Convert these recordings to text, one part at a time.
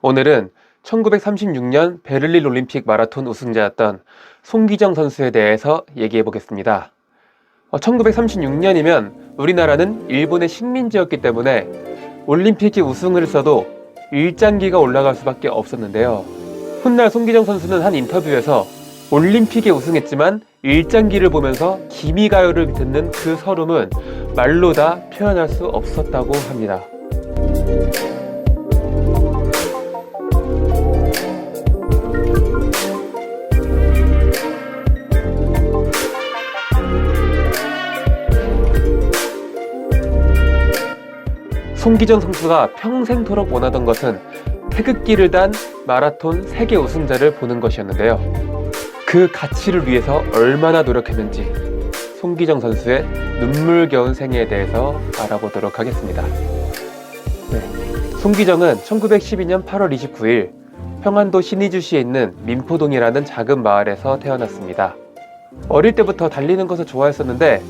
오늘은 1936년 베를린 올림픽 마라톤 우승자였던 송기정 선수에 대해서 얘기해 보겠습니다. 1936년이면 우리나라는 일본의 식민지였기 때문에 올림픽에 우승을 했어도 일장기가 올라갈 수밖에 없었는데요. 훗날 송기정 선수는 한 인터뷰에서 올림픽에 우승했지만 일장기를 보면서 기미가요를 듣는 그 서름은 말로 다 표현할 수 없었다고 합니다. 송기정 선수가 평생토록 원하던 것은 태극기를 단 마라톤 세계 우승자를 보는 것이었는데요. 그 가치를 위해서 얼마나 노력했는지 송기정 선수의 눈물겨운 생애에 대해서 알아보도록 하겠습니다. 송기정은 1912년 8월 29일 평안도 신의주시에 있는 민포동이라는 작은 마을에서 태어났습니다. 어릴 때부터 달리는 것을 좋아했었는데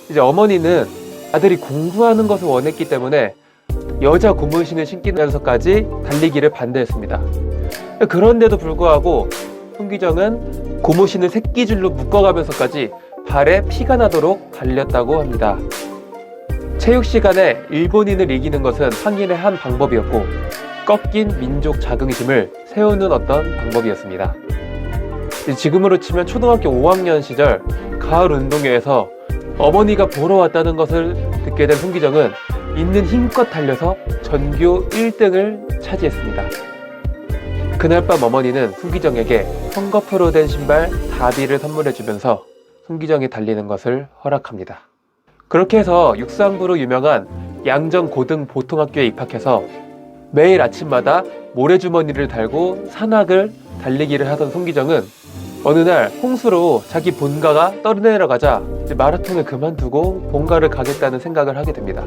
이제 어머니는 아들이 공부하는 것을 원했기 때문에 여자 고무신을 신기면서까지 달리기를 반대했습니다. 그런데도 불구하고 송기정은 고무신을 새끼줄로 묶어가면서까지 발에 피가 나도록 달렸다고 합니다. 체육 시간에 일본인을 이기는 것은 항일의 한 방법이었고 꺾인 민족 자긍심을 세우는 어떤 방법이었습니다. 지금으로 치면 초등학교 5학년 시절 가을 운동회에서 어머니가 보러 왔다는 것을 듣게 된 송기정은 있는 힘껏 달려서 전교 1등을 차지했습니다. 그날 밤 어머니는 송기정에게 헝겊으로 된 신발 다비를 선물해주면서 송기정이 달리는 것을 허락합니다. 그렇게 해서 육상부로 유명한 양정고등보통학교에 입학해서 매일 아침마다 모래주머니를 달고 산악을 달리기를 하던 송기정은 어느 날 홍수로 자기 본가가 떠내려가자 마라톤을 그만두고 본가를 가겠다는 생각을 하게 됩니다.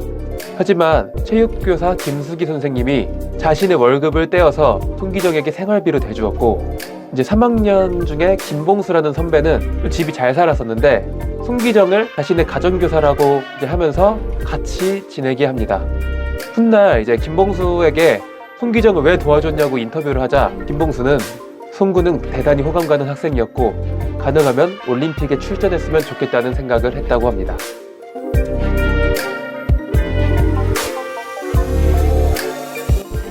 하지만 체육교사 김수기 선생님이 자신의 월급을 떼어서 송기정에게 생활비로 대주었고 이제 3학년 중에 김봉수라는 선배는 집이 잘 살았었는데 송기정을 자신의 가정교사라고 하면서 같이 지내게 합니다. 훗날 이제 김봉수에게 송기정을 왜 도와줬냐고 인터뷰를 하자 김봉수는 송구는 대단히 호감 가는 학생이었고 가능하면 올림픽에 출전했으면 좋겠다는 생각을 했다고 합니다.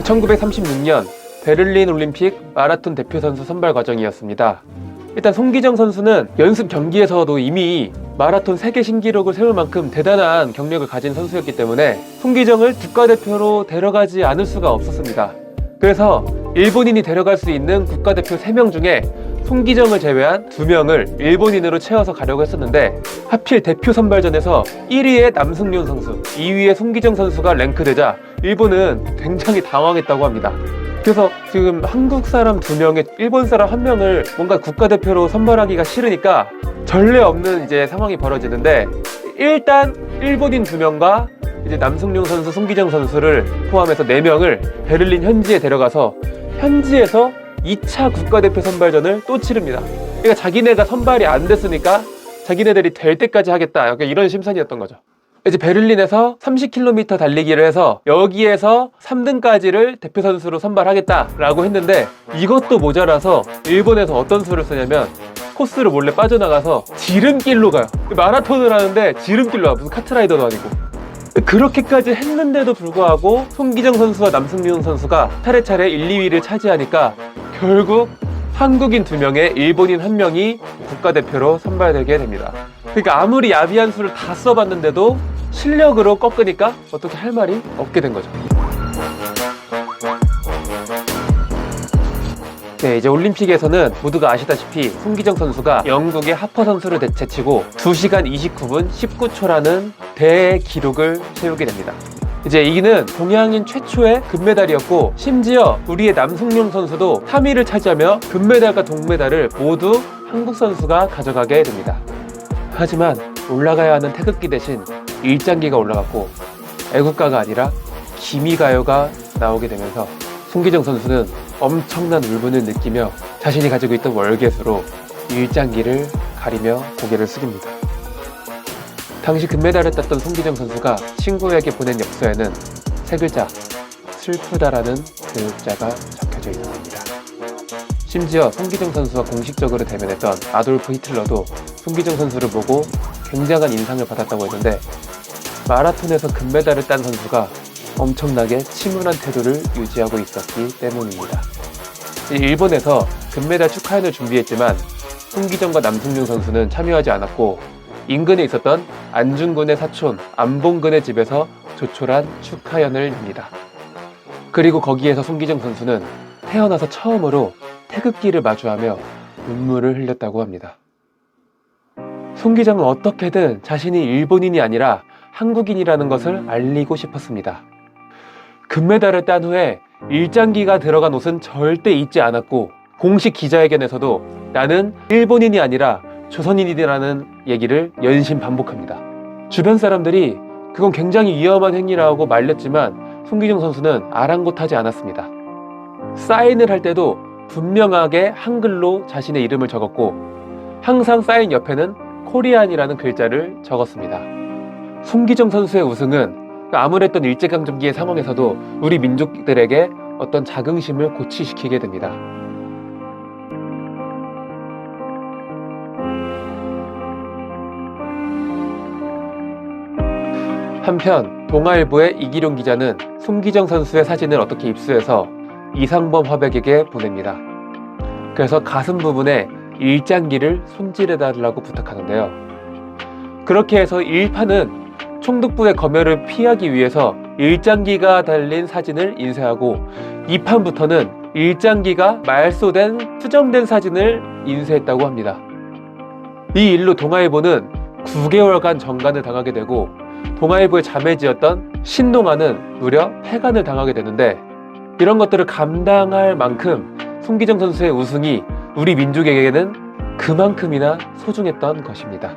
(1936년) 베를린 올림픽 마라톤 대표 선수 선발 과정이었습니다. 일단 송기정 선수는 연습 경기에서도 이미 마라톤 세계 신기록을 세울 만큼 대단한 경력을 가진 선수였기 때문에 송기정을 국가대표로 데려가지 않을 수가 없었습니다. 그래서 일본인이 데려갈 수 있는 국가대표 3명 중에 송기정을 제외한 2명을 일본인으로 채워서 가려고 했었는데 하필 대표 선발전에서 1위의 남승윤 선수, 2위의 송기정 선수가 랭크되자 일본은 굉장히 당황했다고 합니다. 그래서 지금 한국 사람 2명에 일본 사람 1명을 뭔가 국가대표로 선발하기가 싫으니까 전례 없는 이제 상황이 벌어지는데 일단 일본인 2명과 이제 남승용 선수, 송기정 선수를 포함해서 4명을 베를린 현지에 데려가서 현지에서 2차 국가대표 선발전을 또 치릅니다. 그러니까 자기네가 선발이 안 됐으니까 자기네들이 될 때까지 하겠다. 약간 이런 심산이었던 거죠. 이제 베를린에서 30km 달리기를 해서 여기에서 3등까지를 대표 선수로 선발하겠다라고 했는데 이것도 모자라서 일본에서 어떤 수를 쓰냐면 코스를 몰래 빠져나가서 지름길로 가요. 마라톤을 하는데 지름길로 가. 무슨 카트라이더도 아니고. 그렇게까지 했는데도 불구하고 송기정 선수와 남승윤 선수가 차례차례 1, 2위를 차지하니까 결국 한국인 2명에 일본인 1명이 국가대표로 선발되게 됩니다. 그러니까 아무리 야비한 수를 다 써봤는데도 실력으로 꺾으니까 어떻게 할 말이 없게 된 거죠. 네, 이제 올림픽에서는 모두가 아시다시피 송기정 선수가 영국의 하퍼 선수를 제치고 2시간 29분 19초라는 대기록을 세우게 됩니다. 이제 이기는 동양인 최초의 금메달이었고 심지어 우리의 남승용 선수도 3위를 차지하며 금메달과 동메달을 모두 한국 선수가 가져가게 됩니다. 하지만 올라가야 하는 태극기 대신 일장기가 올라갔고 애국가가 아니라 기미가요가 나오게 되면서 송기정 선수는 엄청난 울분을 느끼며 자신이 가지고 있던 월계수로 일장기를 가리며 고개를 숙입니다. 당시 금메달을 땄던 송기정 선수가 친구에게 보낸 엽서에는 세 글자, 슬프다라는 글자가 적혀져 알려져 있었습니다. 심지어 송기정 선수와 공식적으로 대면했던 아돌프 히틀러도 송기정 선수를 보고 굉장한 인상을 받았다고 했는데, 마라톤에서 금메달을 딴 선수가 엄청나게 침울한 태도를 유지하고 있었기 때문입니다. 일본에서 금메달 축하연을 준비했지만 송기정과 남승용 선수는 참여하지 않았고, 인근에 있었던 안중근의 사촌 안봉근의 집에서 조촐한 축하연을 엽니다. 그리고 거기에서 송기정 선수는 태어나서 처음으로 태극기를 마주하며 눈물을 흘렸다고 합니다. 송기정은 어떻게든 자신이 일본인이 아니라 한국인이라는 것을 알리고 싶었습니다. 금메달을 딴 후에 일장기가 들어간 옷은 절대 입지 않았고, 공식 기자회견에서도 나는 일본인이 아니라 조선인이라는 얘기를 연신 반복합니다. 주변 사람들이 그건 굉장히 위험한 행위라고 말렸지만 송기정 선수는 아랑곳하지 않았습니다. 사인을 할 때도 분명하게 한글로 자신의 이름을 적었고, 항상 사인 옆에는 코리안이라는 글자를 적었습니다. 송기정 선수의 우승은 아무랬던 일제강점기의 상황에서도 우리 민족들에게 어떤 자긍심을 고취시키게 됩니다. 한편 동아일보의 이기룡 기자는 송기정 선수의 사진을 어떻게 입수해서 이상범 화백에게 보냅니다. 그래서 가슴 부분에 일장기를 손질해달라고 부탁하는데요. 그렇게 해서 1판은 총독부의 검열을 피하기 위해서 일장기가 달린 사진을 인쇄하고, 2판부터는 일장기가 말소된 수정된 사진을 인쇄했다고 합니다. 이 일로 동아일보는 9개월간 정관을 당하게 되고, 동아일보의 자매지였던 신동아는 무려 폐간을 당하게 되는데, 이런 것들을 감당할 만큼 송기정 선수의 우승이 우리 민족에게는 그만큼이나 소중했던 것입니다.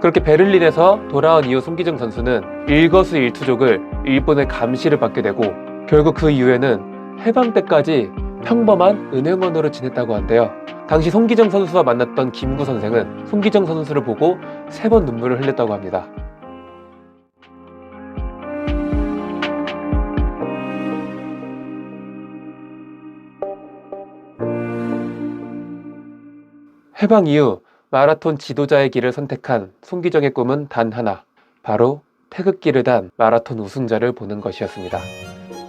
그렇게 베를린에서 돌아온 이후 송기정 선수는 일거수일투족을 일본의 감시를 받게 되고, 결국 그 이후에는 해방 때까지 평범한 은행원으로 지냈다고 한데요. 당시 송기정 선수와 만났던 김구 선생은 송기정 선수를 보고 3번 눈물을 흘렸다고 합니다. 해방 이후 마라톤 지도자의 길을 선택한 송기정의 꿈은 단 하나, 바로 태극기를 단 마라톤 우승자를 보는 것이었습니다.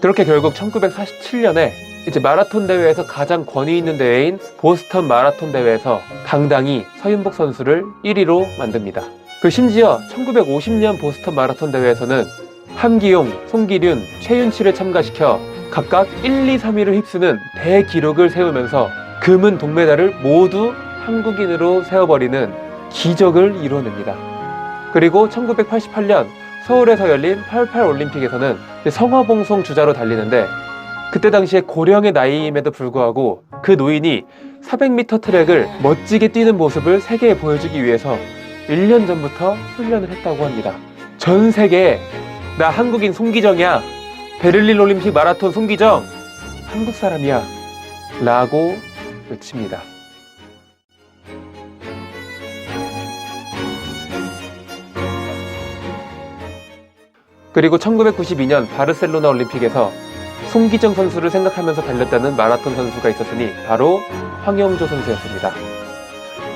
그렇게 결국 1947년에 이제 마라톤 대회에서 가장 권위 있는 대회인 보스턴 마라톤 대회에서 당당히 서윤복 선수를 1위로 만듭니다. 그 심지어 1950년 보스턴 마라톤 대회에서는 함기용, 송기륜, 최윤치를 참가시켜 각각 1, 2, 3위를 휩쓰는 대기록을 세우면서 금은 동메달을 모두 한국인으로 세워버리는 기적을 이뤄냅니다. 그리고 1988년 서울에서 열린 88 올림픽에서는 성화봉송 주자로 달리는데, 그때 당시에 고령의 나이임에도 불구하고 그 노인이 400m 트랙을 멋지게 뛰는 모습을 세계에 보여주기 위해서 1년 전부터 훈련을 했다고 합니다. 전 세계에 나 한국인 송기정이야, 베를린 올림픽 마라톤 송기정, 한국 사람이야 라고 외칩니다. 그리고 1992년 바르셀로나 올림픽에서 송기정 선수를 생각하면서 달렸다는 마라톤 선수가 있었으니 바로 황영조 선수였습니다.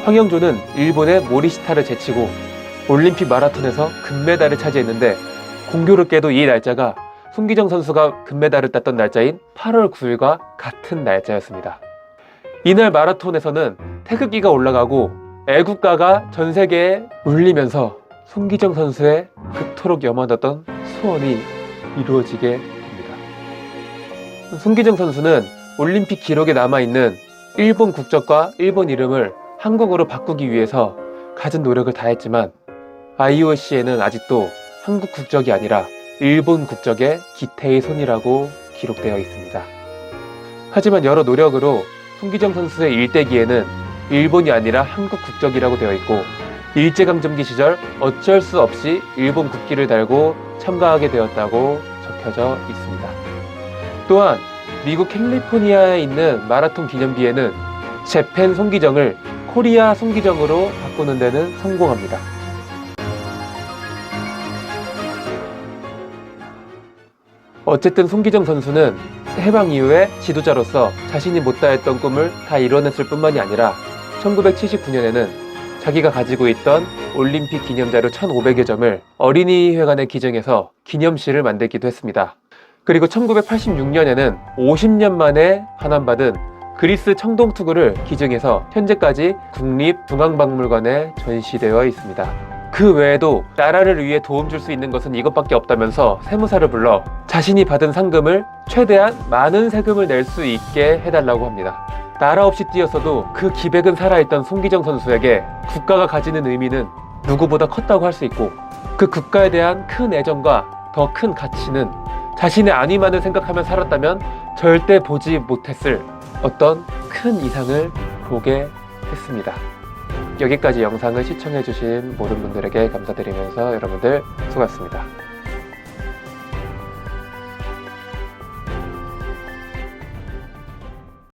황영조는 일본의 모리시타를 제치고 올림픽 마라톤에서 금메달을 차지했는데, 공교롭게도 이 날짜가 송기정 선수가 금메달을 땄던 날짜인 8월 9일과 같은 날짜였습니다. 이날 마라톤에서는 태극기가 올라가고 애국가가 전 세계에 울리면서 송기정 선수의 그토록 염원했던 소원이 이루어지게 됩니다. 송기정 선수는 올림픽 기록에 남아있는 일본 국적과 일본 이름을 한국어로 바꾸기 위해서 갖은 노력을 다했지만, IOC에는 아직도 한국 국적이 아니라 일본 국적의 기태의 손이라고 기록되어 있습니다. 하지만 여러 노력으로 송기정 선수의 일대기에는 일본이 아니라 한국 국적이라고 되어 있고, 일제강점기 시절 어쩔 수 없이 일본 국기를 달고 참가하게 되었다고 적혀져 있습니다. 또한 미국 캘리포니아에 있는 마라톤 기념비에는 재팬 송기정을 코리아 송기정으로 바꾸는 데는 성공합니다. 어쨌든 송기정 선수는 해방 이후에 지도자로서 자신이 못다했던 꿈을 다 이뤄냈을 뿐만이 아니라 1979년에는 자기가 가지고 있던 올림픽 기념자료 1,500여 점을 어린이회관에 기증해서 기념실을 만들기도 했습니다. 그리고 1986년에는 50년 만에 환원받은 그리스 청동투구를 기증해서 현재까지 국립중앙박물관에 전시되어 있습니다. 그 외에도 나라를 위해 도움 줄 수 있는 것은 이것밖에 없다면서 세무사를 불러 자신이 받은 상금을 최대한 많은 세금을 낼 수 있게 해달라고 합니다. 나라 없이 뛰었어도 그 기백은 살아있던 송기정 선수에게 국가가 가지는 의미는 누구보다 컸다고 할 수 있고, 그 국가에 대한 큰 애정과 더 큰 가치는 자신의 안위만을 생각하며 살았다면 절대 보지 못했을 어떤 큰 이상을 보게 했습니다. 여기까지 영상을 시청해주신 모든 분들에게 감사드리면서 여러분들 수고하셨습니다.